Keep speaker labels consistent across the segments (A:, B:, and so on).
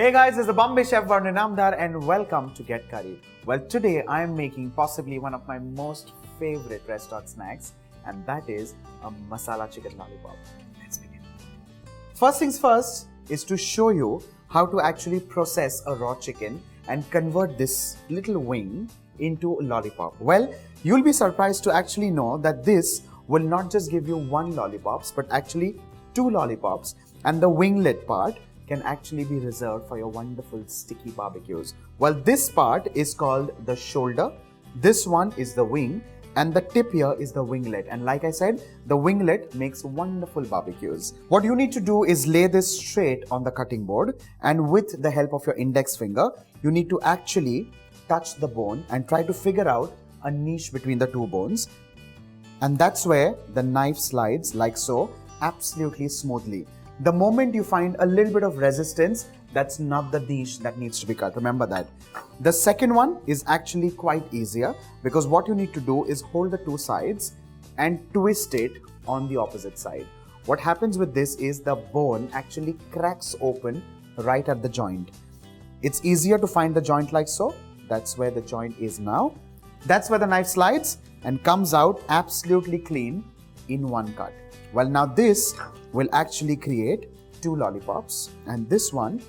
A: Hey guys, it's the Bombay chef Varun Inamdar and welcome to Get Curried. Well, today I am making possibly one of my most favorite restaurant snacks, and that is a Masala Chicken Lollipop. Let's begin. First things first is to show you how to actually process a raw chicken and convert this little wing into a lollipop. Well, you'll be surprised to actually know that this will not just give you one lollipops, but actually two lollipops, and the winglet part can actually be reserved for your wonderful sticky barbecues. Well, this part is called the shoulder, this one is the wing, and the tip here is the winglet. And like I said, the winglet makes wonderful barbecues. What you need to do is lay this straight on the cutting board, and with the help of your index finger, you need to actually touch the bone and try to figure out a niche between the two bones. And that's where the knife slides like so, absolutely smoothly. The moment you find a little bit of resistance, that's not the niche that needs to be cut. Remember that. The second one is actually quite easier because what you need to do is hold the two sides and twist it on the opposite side. What happens with this is the bone actually cracks open right at the joint. It's easier to find the joint like so. That's where the joint is now. That's where the knife slides and comes out absolutely clean in one cut. Well, now this will actually create two lollipops, and this one,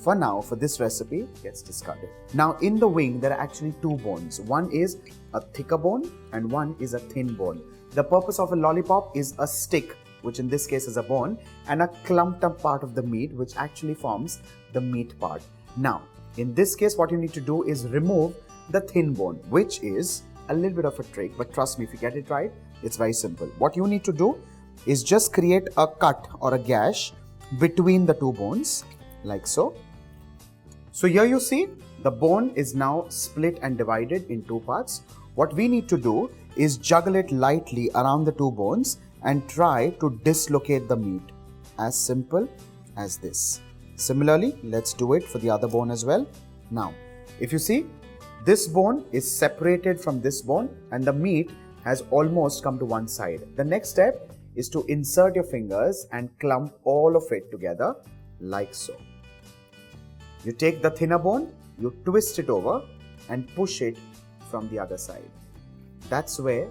A: for now, for this recipe, gets discarded. Now, in the wing, there are actually two bones. One is a thicker bone and one is a thin bone. The purpose of a lollipop is a stick, which in this case is a bone, and a clumped up part of the meat, which actually forms the meat part. Now, in this case, what you need to do is remove the thin bone, which is a little bit of a trick, but trust me, if you get it right, it's very simple. What you need to do is just create a cut or a gash between the two bones, like so. So here you see, the bone is now split and divided in two parts. What we need to do is juggle it lightly around the two bones and try to dislocate the meat. As simple as this. Similarly, let's do it for the other bone as well. Now, if you see, this bone is separated from this bone and the meat has almost come to one side. The next step is to insert your fingers and clump all of it together like so. You take the thinner bone, you twist it over and push it from the other side. That's where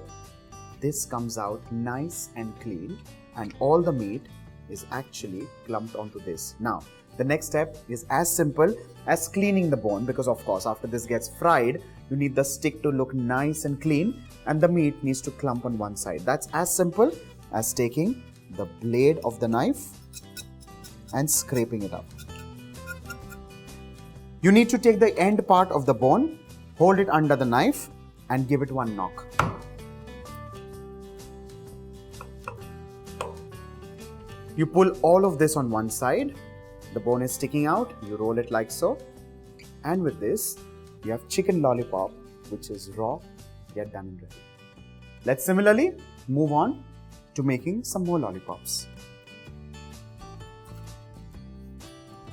A: this comes out nice and clean, and all the meat is actually clumped onto this. Now, the next step is as simple as cleaning the bone, because of course after this gets fried, you need the stick to look nice and clean and the meat needs to clump on one side. That's as simple as taking the blade of the knife and scraping it up. You need to take the end part of the bone, hold it under the knife and give it one knock. You pull all of this on one side, the bone is sticking out, you roll it like so, and with this you have chicken lollipop, which is raw yet done and ready. Let's similarly move on to making some more lollipops.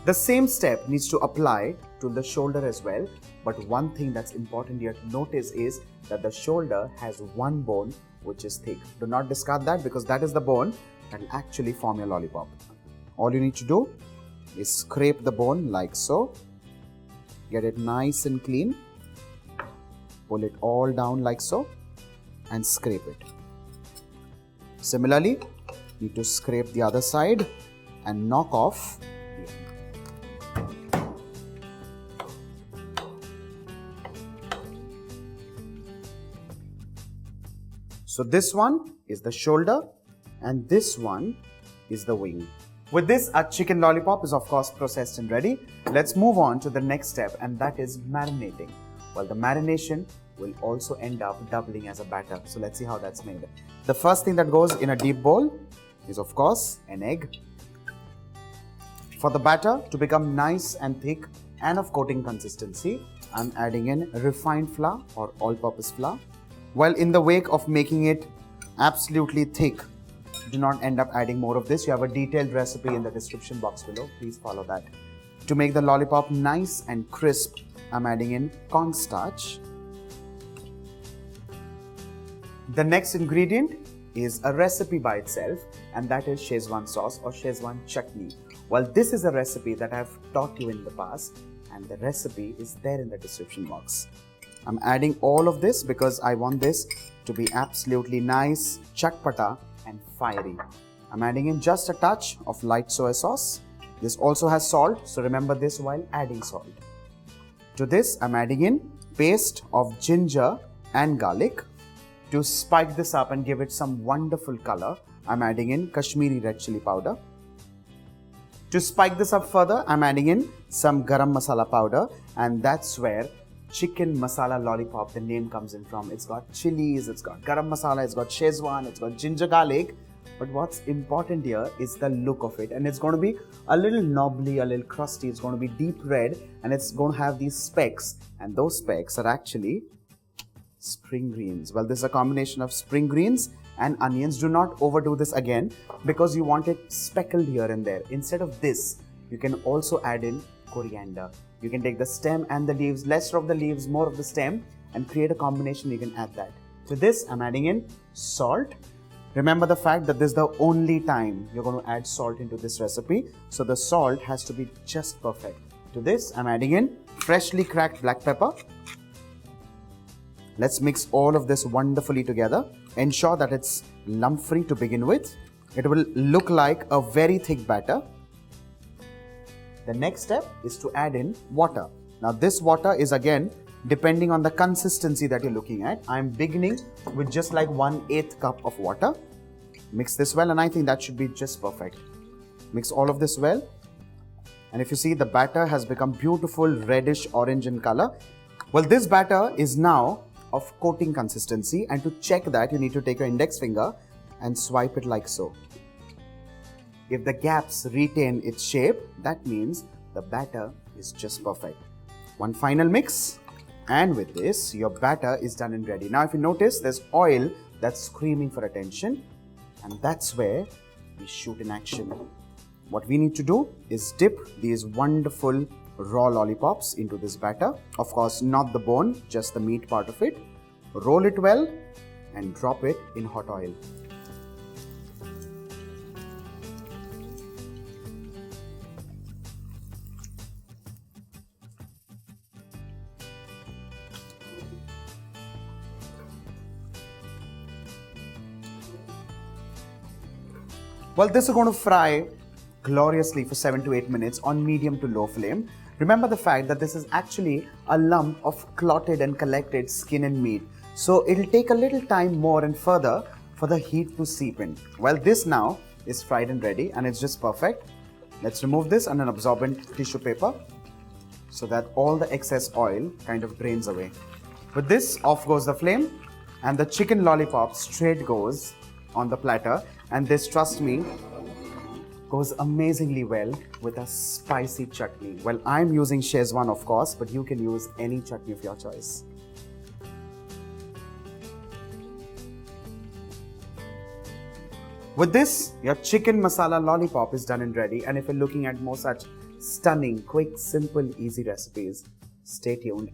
A: The same step needs to apply to the shoulder as well, but one thing that's important here to notice is that the shoulder has one bone which is thick. Do not discard that because that is the bone that will actually form your lollipop. All you need to do is scrape the bone like so, get it nice and clean, pull it all down like so and scrape it. Similarly, you need to scrape the other side and knock off the end. So this one is the shoulder and this one is the wing. With this, our chicken lollipop is of course processed and ready. Let's move on to the next step, and that is marinating. Well, the marination will also end up doubling as a batter. So let's see how that's made. The first thing that goes in a deep bowl is of course an egg. For the batter to become nice and thick and of coating consistency, I'm adding in refined flour or all-purpose flour. While in the wake of making it absolutely thick, do not end up adding more of this. You have a detailed recipe in the description box below. Please follow that. To make the lollipop nice and crisp, I'm adding in cornstarch. The next ingredient is a recipe by itself, and that is Schezwan sauce or Schezwan chutney. Well, this is a recipe that I've taught you in the past, and the recipe is there in the description box. I'm adding all of this because I want this to be absolutely nice, chutpata and fiery. I'm adding in just a touch of light soy sauce. This also has salt, so remember this while adding salt. To this, I'm adding in paste of ginger and garlic. To spike this up and give it some wonderful color, I'm adding in Kashmiri red chilli powder. To spike this up further, I'm adding in some Garam Masala powder, and that's where Chicken Masala Lollipop, the name comes in from. It's got chilies, it's got Garam Masala, it's got Shezwan, it's got ginger garlic. But what's important here is the look of it, and it's going to be a little knobbly, a little crusty. It's going to be deep red, and it's going to have these specks, and those specks are actually spring greens. Well, this is a combination of spring greens and onions. Do not overdo this again because you want it speckled here and there. Instead of this, you can also add in coriander. You can take the stem and the leaves, lesser of the leaves, more of the stem, and create a combination. You can add that. To this, I'm adding in salt. Remember the fact that this is the only time you're going to add salt into this recipe. So the salt has to be just perfect. To this, I'm adding in freshly cracked black pepper. Let's mix all of this wonderfully together. Ensure that it's lump-free to begin with. It will look like a very thick batter. The next step is to add in water. Now this water is again depending on the consistency that you're looking at. I'm beginning with just like 1/8 cup of water. Mix this well, and I think that should be just perfect. Mix all of this well. And if you see, the batter has become beautiful reddish orange in color. Well, this batter is now of coating consistency, and to check that, you need to take your index finger and swipe it like so. If the gaps retain its shape, that means the batter is just perfect. One final mix, and with this, your batter is done and ready. Now, if you notice, there's oil that's screaming for attention, and that's where we shoot in action. What we need to do is dip these wonderful raw lollipops into this batter. Of course, not the bone, just the meat part of it. Roll it well and drop it in hot oil. Well, this is going to fry gloriously for 7 to 8 minutes on medium to low flame. Remember the fact that this is actually a lump of clotted and collected skin and meat. So it'll take a little time more and further for the heat to seep in. Well, this now is fried and ready, and it's just perfect. Let's remove this on an absorbent tissue paper so that all the excess oil kind of drains away. With this, off goes the flame, and the chicken lollipop straight goes on the platter. And this, trust me, goes amazingly well with a spicy chutney. Well, I'm using Shezwan, of course, but you can use any chutney of your choice. With this, your chicken masala lollipop is done and ready. And if you're looking at more such stunning, quick, simple, easy recipes, stay tuned.